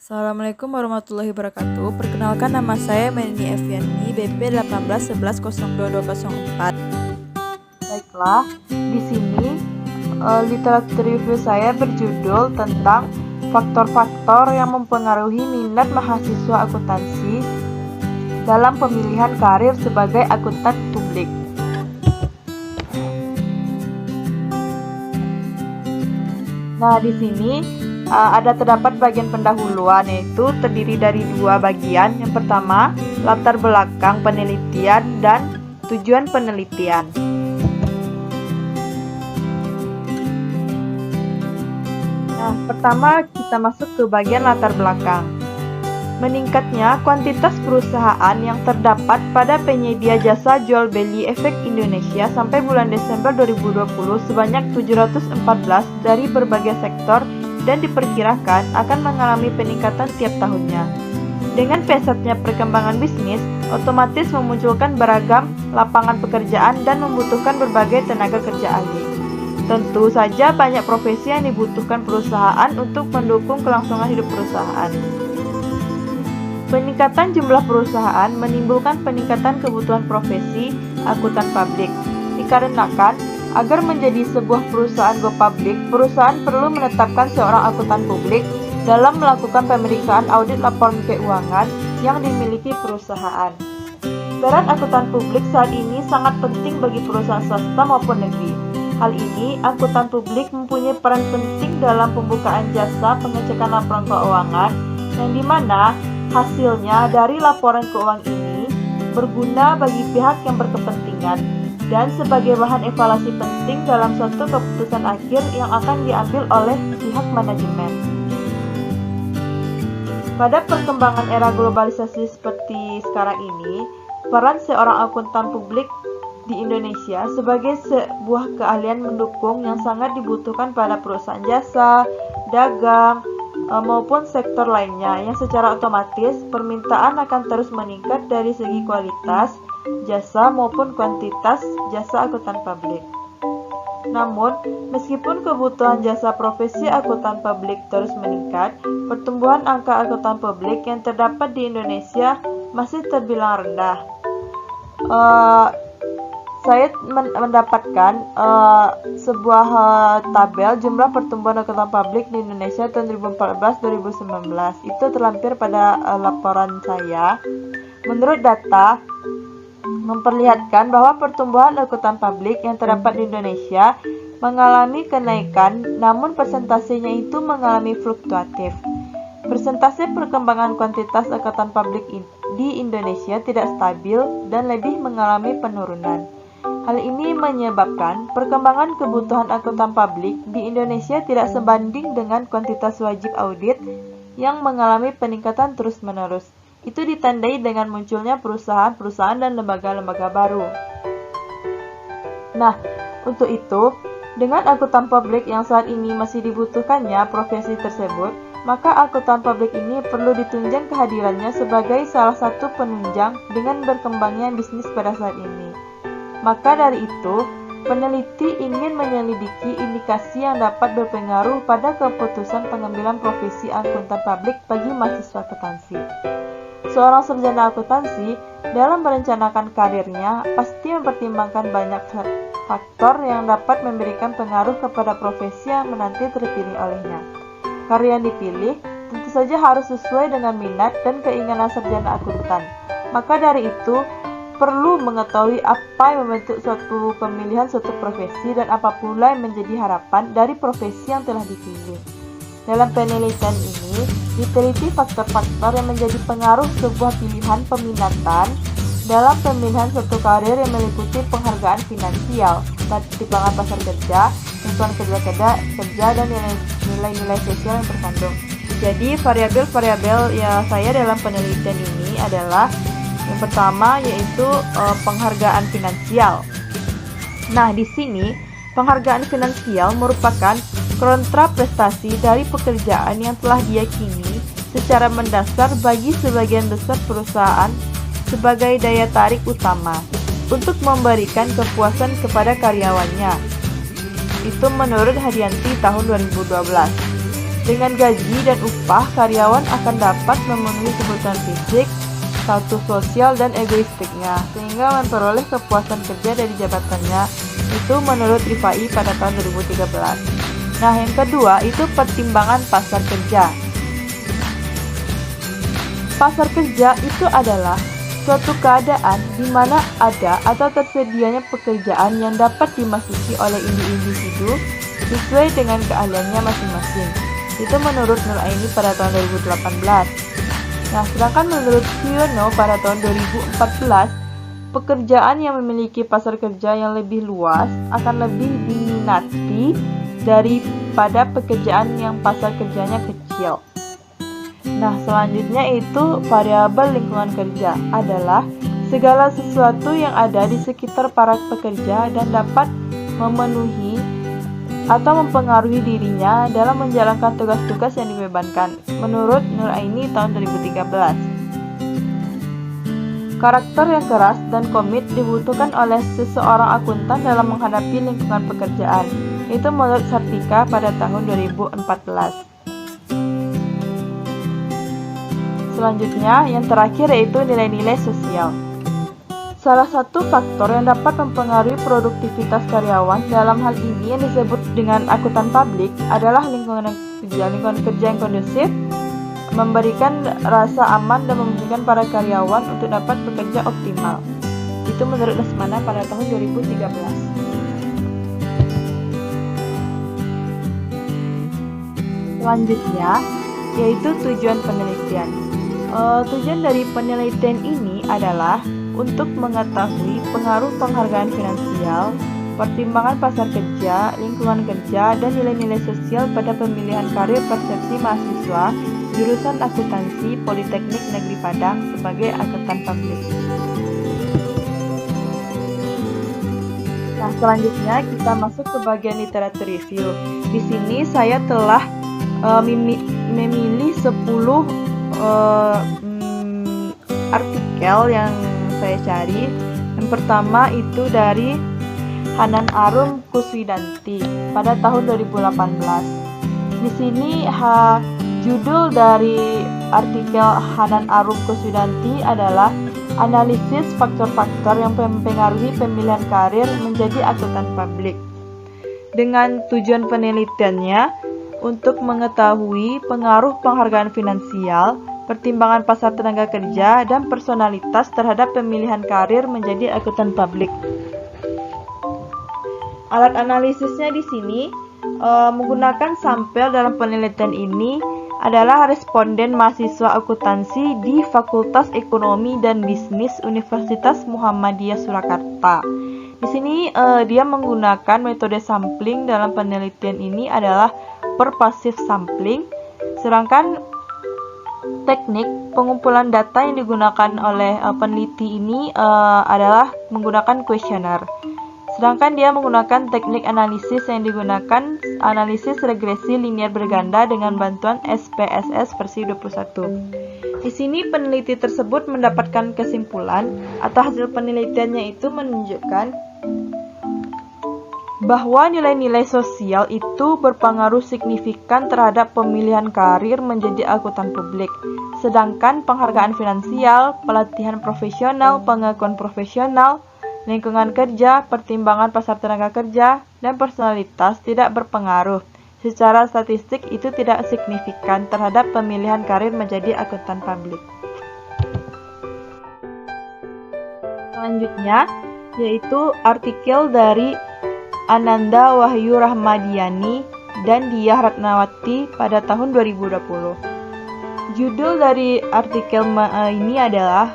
Assalamualaikum warahmatullahi wabarakatuh. Perkenalkan, nama saya Melanie Eviani, BP 1811022204. Baiklah, di sini literatur review saya berjudul tentang faktor-faktor yang mempengaruhi minat mahasiswa akuntansi dalam pemilihan karir sebagai akuntan publik. Nah, di sini terdapat bagian pendahuluan, yaitu terdiri dari dua bagian. Yang pertama, latar belakang penelitian dan tujuan penelitian. Nah, pertama kita masuk ke bagian latar belakang. Meningkatnya kuantitas perusahaan yang terdapat pada penyedia jasa jual beli efek Indonesia sampai bulan Desember 2020 sebanyak 714 dari berbagai sektor dan diperkirakan akan mengalami peningkatan tiap tahunnya. Dengan pesatnya perkembangan bisnis, otomatis memunculkan beragam lapangan pekerjaan dan membutuhkan berbagai tenaga kerja ahli. Tentu saja banyak profesi yang dibutuhkan perusahaan untuk mendukung kelangsungan hidup perusahaan. Peningkatan jumlah perusahaan menimbulkan peningkatan kebutuhan profesi akuntan publik. Dikarenakan, agar menjadi sebuah perusahaan go public, perusahaan perlu menetapkan seorang akuntan publik dalam melakukan pemeriksaan audit laporan keuangan yang dimiliki perusahaan. Peran akuntan publik saat ini sangat penting bagi perusahaan swasta maupun negeri. Hal ini, akuntan publik mempunyai peran penting dalam pembukaan jasa pengecekan laporan keuangan, yang dimana hasilnya dari laporan keuangan ini berguna bagi pihak yang berkepentingan dan sebagai bahan evaluasi penting dalam suatu keputusan akhir yang akan diambil oleh pihak manajemen. Pada perkembangan era globalisasi seperti sekarang ini, peran seorang akuntan publik di Indonesia sebagai sebuah keahlian mendukung yang sangat dibutuhkan pada perusahaan jasa, dagang, maupun sektor lainnya yang secara otomatis permintaan akan terus meningkat dari segi kualitas jasa maupun kuantitas jasa akuntan publik. Namun, meskipun kebutuhan jasa profesi akuntan publik terus meningkat, pertumbuhan angka akuntan publik yang terdapat di Indonesia masih terbilang rendah. Saya mendapatkan sebuah tabel jumlah pertumbuhan akuntan publik di Indonesia tahun 2014-2019. Itu terlampir pada laporan saya. Menurut data, memperlihatkan bahwa pertumbuhan akuntan publik yang terdapat di Indonesia mengalami kenaikan, namun persentasenya itu mengalami fluktuatif. Persentase perkembangan kuantitas akuntan publik di Indonesia tidak stabil dan lebih mengalami penurunan. Hal ini menyebabkan perkembangan kebutuhan akuntan publik di Indonesia tidak sebanding dengan kuantitas wajib audit yang mengalami peningkatan terus-menerus. Itu ditandai dengan munculnya perusahaan-perusahaan dan lembaga-lembaga baru. Nah, untuk itu, dengan akuntan publik yang saat ini masih dibutuhkannya profesi tersebut, maka akuntan publik ini perlu ditunjang kehadirannya sebagai salah satu penunjang dengan berkembangnya bisnis pada saat ini. Maka dari itu, peneliti ingin menyelidiki indikasi yang dapat berpengaruh pada keputusan pengambilan profesi akuntan publik bagi mahasiswa akuntansi. Seorang sarjana akuntansi dalam merencanakan karirnya pasti mempertimbangkan banyak faktor yang dapat memberikan pengaruh kepada profesi yang menanti terpilih olehnya. Karir yang dipilih tentu saja harus sesuai dengan minat dan keinginan sarjana akuntan. Maka dari itu, perlu mengetahui apa yang membentuk suatu pemilihan suatu profesi dan apa pula yang menjadi harapan dari profesi yang telah dipilih. Dalam penelitian ini, diteliti faktor-faktor yang menjadi pengaruh sebuah pilihan peminatan dalam pemilihan suatu karir yang meliputi penghargaan finansial, pertimbangan pasar kerja, lingkungan kerja dan nilai-nilai sosial yang terkandung. Jadi, variabel-variabel yang saya dalam penelitian ini adalah yang pertama yaitu penghargaan finansial. Nah, di sini penghargaan finansial merupakan kontraprestasi dari pekerjaan yang telah diyakini secara mendasar bagi sebagian besar perusahaan sebagai daya tarik utama untuk memberikan kepuasan kepada karyawannya. Itu menurut Hadianti tahun 2012. Dengan gaji dan upah, karyawan akan dapat memenuhi kebutuhan fisik, status sosial, dan egoistiknya, sehingga memperoleh kepuasan kerja dari jabatannya. Itu menurut Rifai pada tahun 2013. Nah, yang kedua itu pertimbangan pasar kerja. Pasar kerja itu adalah suatu keadaan di mana ada atau tersedianya pekerjaan yang dapat dimasuki oleh individu sesuai dengan keahliannya masing-masing. Itu menurut Nur Aini pada tahun 2018. Nah, sedangkan menurut Siono pada tahun 2014, pekerjaan yang memiliki pasar kerja yang lebih luas akan lebih diminati daripada pekerjaan yang pasar kerjanya kecil. Nah, selanjutnya itu variabel lingkungan kerja adalah segala sesuatu yang ada di sekitar para pekerja dan dapat memenuhi atau mempengaruhi dirinya dalam menjalankan tugas-tugas yang dibebankan, menurut Nur Aini tahun 2013. Karakter yang keras dan komit dibutuhkan oleh seseorang akuntan dalam menghadapi lingkungan pekerjaan. Itu menurut Sartika pada tahun 2014. Selanjutnya, yang terakhir yaitu nilai-nilai sosial. Salah satu faktor yang dapat mempengaruhi produktivitas karyawan dalam hal ini yang disebut dengan akuntan publik adalah lingkungan kerja yang kondusif, memberikan rasa aman dan memungkinkan para karyawan untuk dapat bekerja optimal. Itu menurut Lesmana pada tahun 2013. Selanjutnya, yaitu tujuan penelitian. Tujuan dari penelitian ini adalah untuk mengetahui pengaruh penghargaan finansial, pertimbangan pasar kerja, lingkungan kerja, dan nilai-nilai sosial pada pemilihan karir persepsi mahasiswa jurusan akuntansi Politeknik Negeri Padang sebagai akuntan publik. Nah, selanjutnya kita masuk ke bagian literatur review. Di sini saya telah memilih 10 artikel yang saya cari. Yang pertama itu dari Hanan Arum Kuswidanti pada tahun 2018. Di sini judul dari artikel Hanan Arum Kuswidanti adalah analisis faktor-faktor yang mempengaruhi pemilihan karir menjadi akuntan publik. Dengan tujuan penelitiannya untuk mengetahui pengaruh penghargaan finansial, pertimbangan pasar tenaga kerja, dan personalitas terhadap pemilihan karir menjadi akuntan publik. Alat analisisnya di sini menggunakan sampel dalam penelitian ini adalah responden mahasiswa akuntansi di Fakultas Ekonomi dan Bisnis Universitas Muhammadiyah Surakarta. Di sini dia menggunakan metode sampling dalam penelitian ini adalah pervasive sampling, sedangkan teknik pengumpulan data yang digunakan oleh peneliti ini adalah menggunakan kuesioner. Sedangkan dia menggunakan teknik analisis yang digunakan analisis regresi linear berganda dengan bantuan SPSS versi 21. Di sini peneliti tersebut mendapatkan kesimpulan atau hasil penelitiannya itu menunjukkan bahwa nilai-nilai sosial itu berpengaruh signifikan terhadap pemilihan karir menjadi akuntan publik. Sedangkan penghargaan finansial, pelatihan profesional, pengakuan profesional, lingkungan kerja, pertimbangan pasar tenaga kerja, dan personalitas tidak berpengaruh. Secara statistik itu tidak signifikan terhadap pemilihan karir menjadi akuntan publik. Selanjutnya, yaitu artikel dari Ananda Wahyu Rahmadiani dan Diah Ratnawati pada tahun 2020. Judul dari artikel ini adalah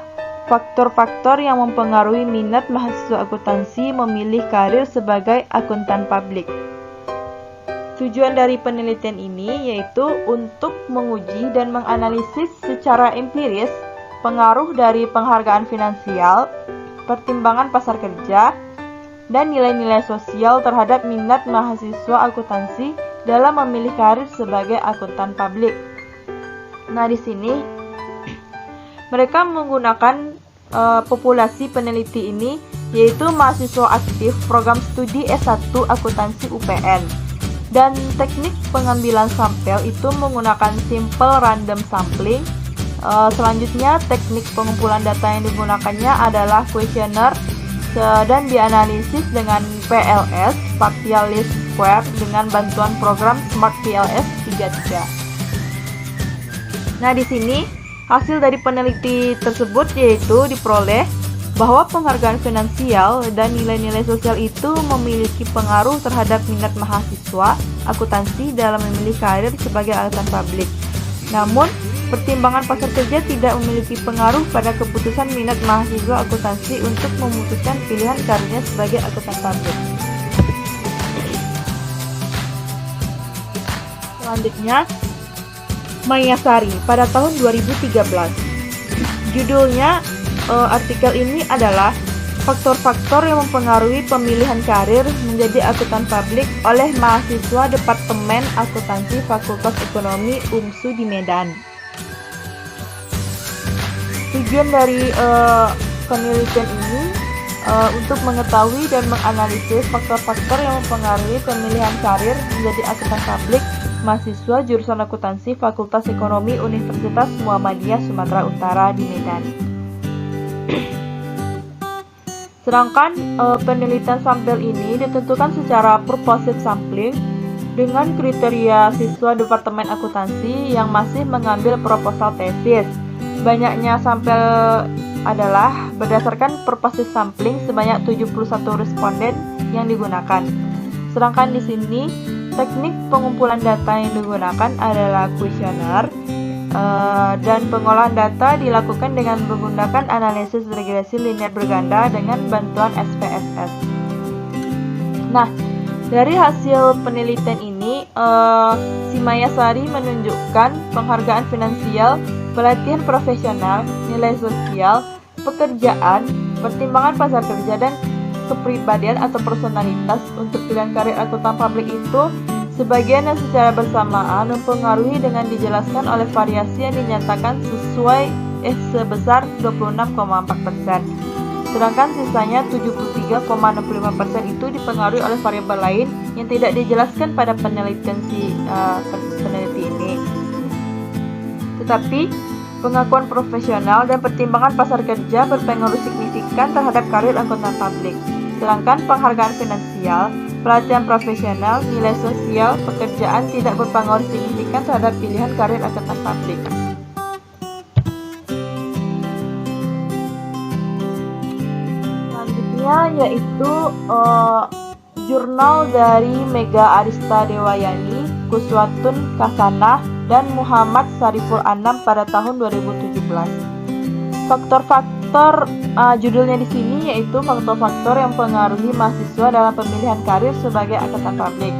faktor-faktor yang mempengaruhi minat mahasiswa akuntansi memilih karir sebagai akuntan publik. Tujuan dari penelitian ini yaitu untuk menguji dan menganalisis secara empiris pengaruh dari penghargaan finansial, pertimbangan pasar kerja, dan nilai-nilai sosial terhadap minat mahasiswa akuntansi dalam memilih karir sebagai akuntan publik. Nah, di sini mereka menggunakan populasi peneliti ini yaitu mahasiswa aktif program studi S1 akuntansi UPN. Dan teknik pengambilan sampel itu menggunakan simple random sampling. Selanjutnya, teknik pengumpulan data yang digunakannya adalah questionnaire dan dianalisis dengan PLS (partial least square) dengan bantuan program Smart PLS 33. Nah, di sini hasil dari peneliti tersebut yaitu diperoleh bahwa penghargaan finansial dan nilai-nilai sosial itu memiliki pengaruh terhadap minat mahasiswa akuntansi dalam memilih karir sebagai akuntan publik. Namun, pertimbangan pasar kerja tidak memiliki pengaruh pada keputusan minat mahasiswa akuntansi untuk memutuskan pilihan karirnya sebagai akuntan publik. Selanjutnya, Maya Sari pada tahun 2013. Judulnya artikel ini adalah faktor-faktor yang mempengaruhi pemilihan karir menjadi akuntan publik oleh mahasiswa Departemen Akuntansi Fakultas Ekonomi UMSU di Medan. Tujuan dari penelitian ini untuk mengetahui dan menganalisis faktor-faktor yang mempengaruhi pemilihan karir menjadi akuntan publik mahasiswa jurusan akuntansi Fakultas Ekonomi Universitas Muhammadiyah Sumatera Utara di Medan. Sedangkan penelitian sampel ini ditentukan secara purposive sampling dengan kriteria siswa Departemen Akuntansi yang masih mengambil proposal tesis. Banyaknya sampel adalah berdasarkan purposive sampling sebanyak 71 responden yang digunakan. Sedangkan di sini teknik pengumpulan data yang digunakan adalah kuesioner dan pengolahan data dilakukan dengan menggunakan analisis regresi linear berganda dengan bantuan SPSS. Nah, dari hasil penelitian ini, si Maya Sari menunjukkan penghargaan finansial, pelatihan profesional, nilai sosial, pekerjaan, pertimbangan pasar kerja, dan kepribadian atau personalitas untuk pilihan karir akuntan publik itu sebagian yang secara bersamaan mempengaruhi dengan dijelaskan oleh variasi yang dinyatakan sebesar 26,4%. Sedangkan sisanya 73,65% itu dipengaruhi oleh variabel lain yang tidak dijelaskan pada penelitian peneliti ini. Tetapi pengakuan profesional dan pertimbangan pasar kerja berpengaruh signifikan terhadap karir akuntan publik. Sedangkan penghargaan finansial, pelatihan profesional, nilai sosial, pekerjaan tidak berpengaruh signifikan terhadap pilihan karir akuntan publik. Selanjutnya yaitu jurnal dari Mega Arista Dewayani, Kuswatun Kasanah, dan Muhammad Sariful Anam pada tahun 2017. Faktor-faktor judulnya di sini yaitu faktor-faktor yang mempengaruhi mahasiswa dalam pemilihan karir sebagai akuntan publik.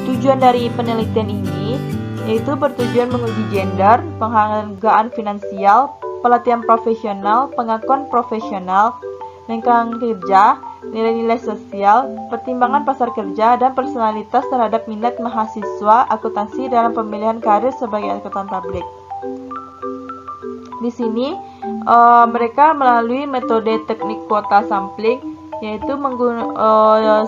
Tujuan dari penelitian ini yaitu bertujuan menguji gender, penghargaan finansial, pelatihan profesional, pengakuan profesional, lingkungan kerja, nilai-nilai sosial, pertimbangan pasar kerja, dan personalitas terhadap minat mahasiswa akuntansi dalam pemilihan karir sebagai akuntan publik. Di sini mereka melalui metode teknik kuota sampling yaitu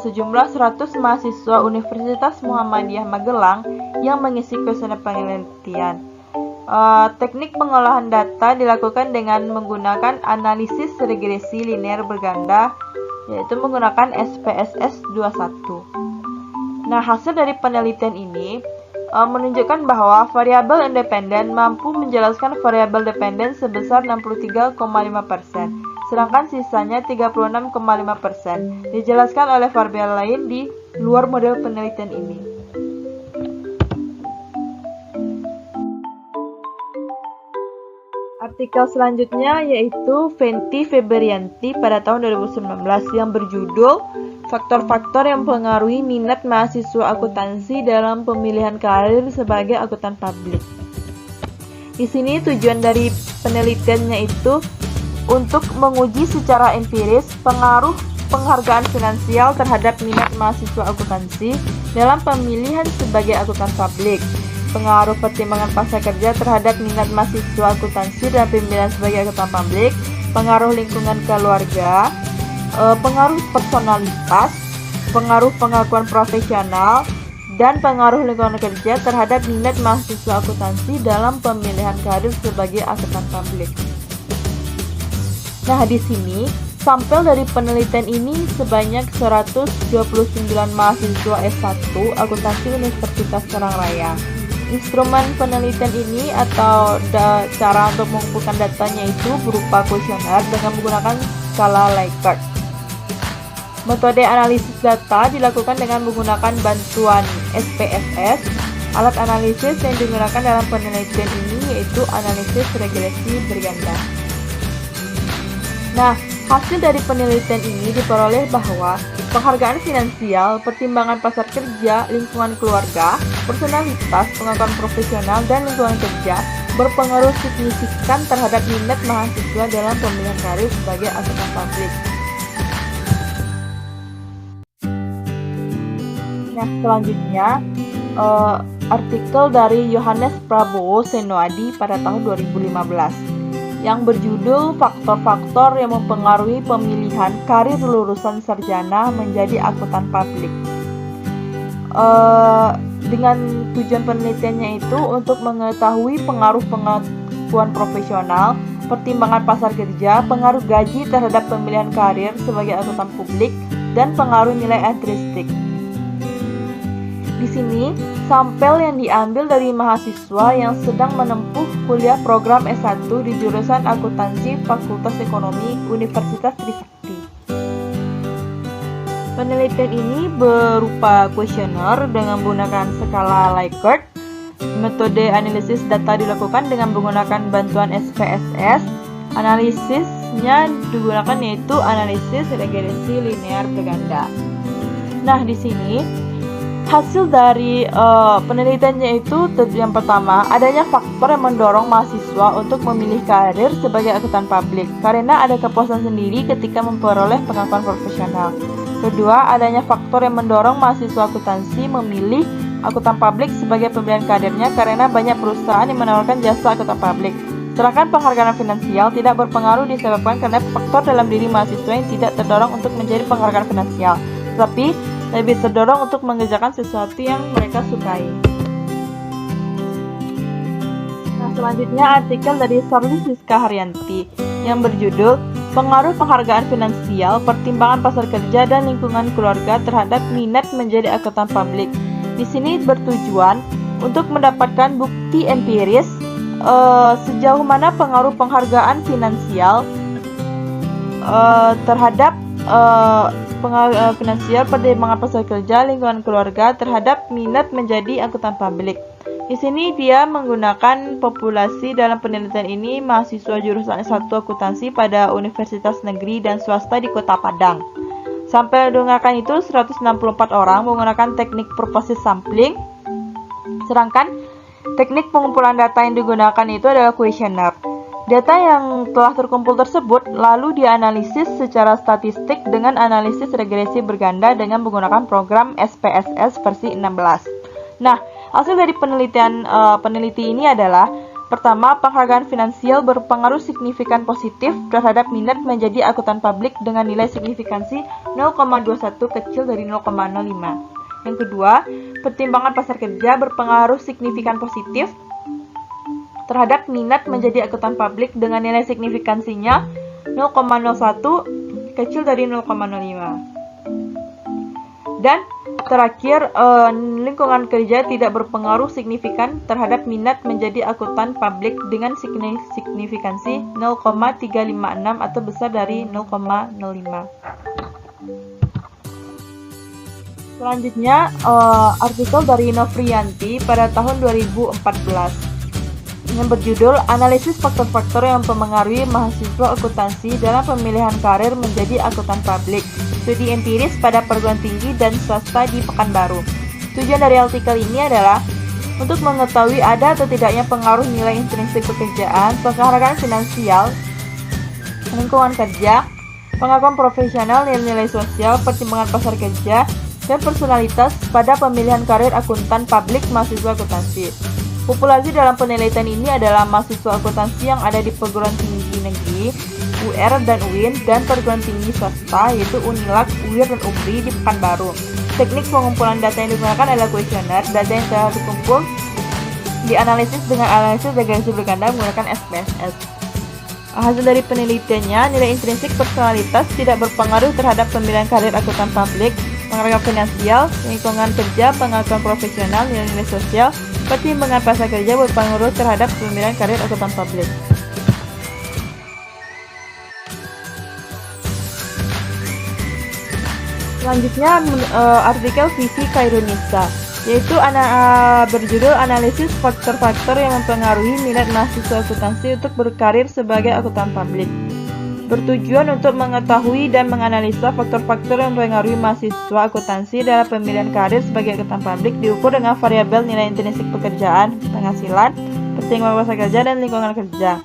sejumlah 100 mahasiswa Universitas Muhammadiyah Magelang yang mengisi kuesioner penelitian. Teknik pengolahan data dilakukan dengan menggunakan analisis regresi linear berganda yaitu menggunakan SPSS 21. Nah, hasil dari penelitian ini menunjukkan bahwa variabel independen mampu menjelaskan variabel dependen sebesar 63,5%, sedangkan sisanya 36,5% dijelaskan oleh variabel lain di luar model penelitian ini. Artikel selanjutnya yaitu Fenty Febrianti pada tahun 2019 yang berjudul Faktor-faktor yang mempengaruhi minat mahasiswa akuntansi dalam pemilihan karir sebagai akuntan publik. Di sini tujuan dari penelitiannya itu untuk menguji secara empiris pengaruh penghargaan finansial terhadap minat mahasiswa akuntansi dalam pemilihan sebagai akuntan publik, pengaruh pertimbangan pasar kerja terhadap minat mahasiswa akuntansi dalam pemilihan sebagai akuntan publik, pengaruh lingkungan keluarga, pengaruh personalitas, pengaruh pengakuan profesional, dan pengaruh lingkungan kerja terhadap minat mahasiswa akuntansi dalam pemilihan karir sebagai akuntan publik. Nah, di sini sampel dari penelitian ini sebanyak 129 mahasiswa S1 akuntansi Universitas Serang Raya. Instrumen penelitian ini atau cara untuk mengumpulkan datanya itu berupa kuesioner dengan menggunakan skala Likert. Metode analisis data dilakukan dengan menggunakan bantuan SPSS. Alat analisis yang digunakan dalam penelitian ini yaitu analisis regresi berganda. Nah, hasil dari penelitian ini diperoleh bahwa penghargaan finansial, pertimbangan pasar kerja, lingkungan keluarga, personalitas, pengakuan profesional, dan lingkungan kerja berpengaruh signifikan terhadap minat mahasiswa dalam pemilihan karir sebagai akuntan publik. Nah, selanjutnya artikel dari Yohanes Prabowo Senoadi pada tahun 2015 yang berjudul Faktor-faktor yang mempengaruhi pemilihan karir lulusan sarjana menjadi akuntan publik. Dengan tujuan penelitiannya itu untuk mengetahui pengaruh pengakuan profesional, pertimbangan pasar kerja, pengaruh gaji terhadap pemilihan karir sebagai akuntan publik, dan pengaruh nilai intrinsikik. Di sini, sampel yang diambil dari mahasiswa yang sedang menempuh kuliah program S1 di jurusan akuntansi Fakultas Ekonomi Universitas Trisakti. Penelitian ini berupa kuesioner dengan menggunakan skala Likert. Metode analisis data dilakukan dengan menggunakan bantuan SPSS. Analisisnya digunakan yaitu analisis regresi linear berganda. Nah, di sini hasil dari penelitiannya itu yang pertama, adanya faktor yang mendorong mahasiswa untuk memilih karir sebagai akuntan publik karena ada kepuasan sendiri ketika memperoleh pengakuan profesional. Kedua, adanya faktor yang mendorong mahasiswa akuntansi memilih akuntan publik sebagai pemilihan karirnya karena banyak perusahaan yang menawarkan jasa akuntan publik. Sedangkan penghargaan finansial tidak berpengaruh disebabkan karena faktor dalam diri mahasiswa yang tidak terdorong untuk menjadi penghargaan finansial, tetapi lebih terdorong untuk mengerjakan sesuatu yang mereka sukai. Nah, selanjutnya artikel dari Sarli Siska Haryanti yang berjudul Pengaruh Penghargaan Finansial, Pertimbangan Pasar Kerja dan Lingkungan Keluarga terhadap Minat Menjadi Akuntan Publik. Di sini bertujuan untuk mendapatkan bukti empiris sejauh mana pengaruh penghargaan finansial terhadap finansial, pertimbangan pasar kerja, lingkungan keluarga terhadap minat menjadi akuntan publik. Di sini dia menggunakan populasi dalam penelitian ini mahasiswa jurusan S1 akuntansi pada universitas negeri dan swasta di Kota Padang. Sampel digunakan itu 164 orang menggunakan teknik purposive sampling. Sedangkan teknik pengumpulan data yang digunakan itu adalah kuesioner. Data yang telah terkumpul tersebut lalu dianalisis secara statistik dengan analisis regresi berganda dengan menggunakan program SPSS versi 16. Nah, hasil dari peneliti ini adalah pertama, penghargaan finansial berpengaruh signifikan positif terhadap minat menjadi akuntan publik dengan nilai signifikansi 0,21 kecil dari 0,05. Yang kedua, pertimbangan pasar kerja berpengaruh signifikan positif terhadap minat menjadi akuntan publik dengan nilai signifikansinya 0,01 kecil dari 0,05. Dan terakhir, lingkungan kerja tidak berpengaruh signifikan terhadap minat menjadi akuntan publik dengan signifikansi 0,356 atau besar dari 0,05. Selanjutnya, artikel dari Novrianti pada tahun 2014 yang berjudul Analisis Faktor-faktor yang mempengaruhi mahasiswa akuntansi dalam pemilihan karir menjadi akuntan publik. Studi empiris pada perguruan tinggi dan swasta di Pekanbaru. Tujuan dari artikel ini adalah untuk mengetahui ada atau tidaknya pengaruh nilai intrinsik pekerjaan, penghargaan finansial, lingkungan kerja, pengakuan profesional, nilai sosial, pertimbangan pasar kerja, dan personalitas pada pemilihan karir akuntan publik mahasiswa akuntansi. Populasi dalam penelitian ini adalah mahasiswa akuntansi yang ada di perguruan tinggi negeri, UR dan UIN, dan perguruan tinggi swasta yaitu Unilak, UIR, dan UPRI di Pekanbaru. teknik pengumpulan data yang digunakan adalah kuesioner. Data yang telah dikumpul dianalisis dengan analisis regresi berganda menggunakan SPSS. Hasil dari penelitiannya, nilai intrinsik personalitas tidak berpengaruh terhadap pemilihan karir akuntan publik, penghargaan finansial, lingkungan kerja, pengakuan profesional, nilai-nilai sosial, pertimbangan pasar kerja berpengaruh terhadap pemilihan karir akuntan publik. Selanjutnya artikel Vivi Khairunisa, yaitu berjudul analisis faktor-faktor yang mempengaruhi minat mahasiswa akuntansi untuk berkarir sebagai akuntan publik. Bertujuan untuk mengetahui dan menganalisa faktor-faktor yang mempengaruhi mahasiswa akuntansi dalam pemilihan karir sebagai akuntan publik diukur dengan variabel nilai intrinsik pekerjaan, penghasilan, pertimbangan pasar kerja, dan lingkungan kerja.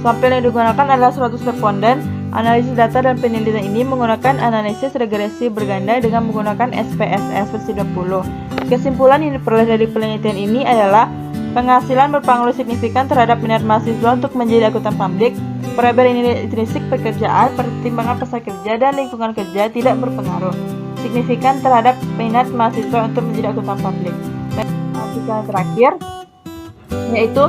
Sampel yang digunakan adalah 100 responden. Analisis data dan penelitian ini menggunakan analisis regresi berganda dengan menggunakan SPSS versi 20. Kesimpulan yang diperoleh dari penelitian ini adalah penghasilan berpengaruh signifikan terhadap minat mahasiswa untuk menjadi akuntan publik. Variabel nilai intrinsik pekerjaan, pertimbangan pasar kerja, dan lingkungan kerja tidak berpengaruh signifikan terhadap minat mahasiswa untuk menjadi akuntan publik. Dan artikel yang terakhir yaitu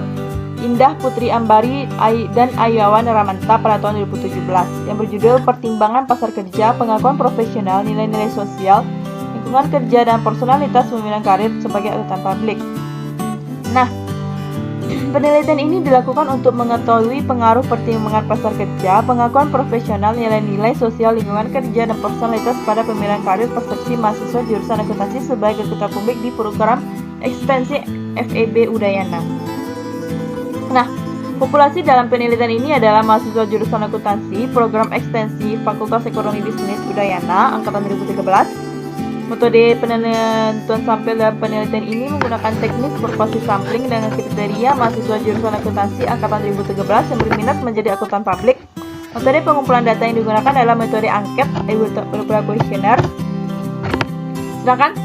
Indah Putri Ambari dan Ayawan Ramanta pada tahun 2017 yang berjudul Pertimbangan Pasar Kerja, Pengakuan Profesional, Nilai-nilai Sosial, Lingkungan Kerja, dan Personalitas Pemilihan Karir sebagai Akuntan Publik. Nah, penelitian ini dilakukan untuk mengetahui pengaruh pertimbangan pasar kerja, pengakuan profesional, nilai-nilai sosial, lingkungan kerja, dan personalitas pada pemilihan karir persepsi mahasiswa jurusan akuntansi sebagai akuntan publik di program ekstensi FEB Udayana. Nah, populasi dalam penelitian ini adalah mahasiswa jurusan akuntansi, program ekstensi Fakultas Ekonomi Bisnis Udayana, angkatan 2013. Metode penentuan sampel dalam penelitian ini menggunakan teknik berbasis sampling dengan kriteria mahasiswa jurusan akuntansi angkatan 2013 yang berminat menjadi akuntan publik. Metode pengumpulan data yang digunakan adalah metode angket berupa kuesioner. Sedangkan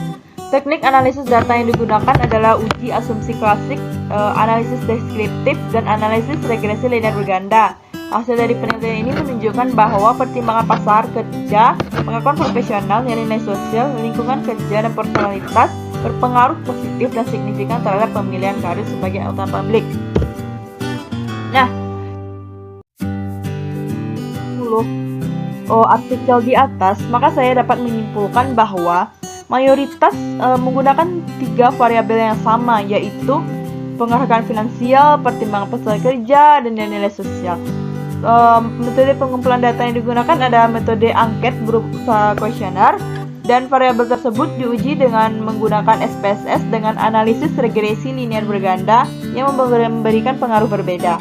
teknik analisis data yang digunakan adalah uji asumsi klasik, analisis deskriptif, dan analisis regresi linear berganda. Hasil dari penelitian ini menunjukkan bahwa pertimbangan pasar kerja, pengakuan profesional, nilai-nilai sosial, lingkungan kerja, dan personalitas berpengaruh positif dan signifikan terhadap pemilihan karir sebagai akuntan publik. Nah, artikel di atas, maka saya dapat menyimpulkan bahwa mayoritas menggunakan 3 variabel yang sama, yaitu penghargaan finansial, pertimbangan pasar kerja, dan nilai sosial. Metode pengumpulan data yang digunakan adalah metode angket berupa kuesioner, dan variabel tersebut diuji dengan menggunakan SPSS dengan analisis regresi linear berganda yang memberikan pengaruh berbeda.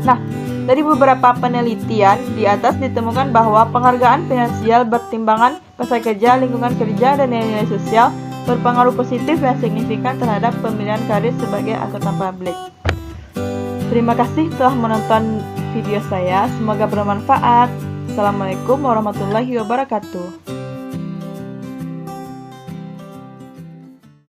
Nah, dari beberapa penelitian di atas ditemukan bahwa penghargaan finansial, pertimbangan pasar kerja, lingkungan kerja, dan nilai-nilai sosial berpengaruh positif dan signifikan terhadap pemilihan karir sebagai akuntan publik. Terima kasih telah menonton video saya, semoga bermanfaat. Assalamualaikum warahmatullahi wabarakatuh.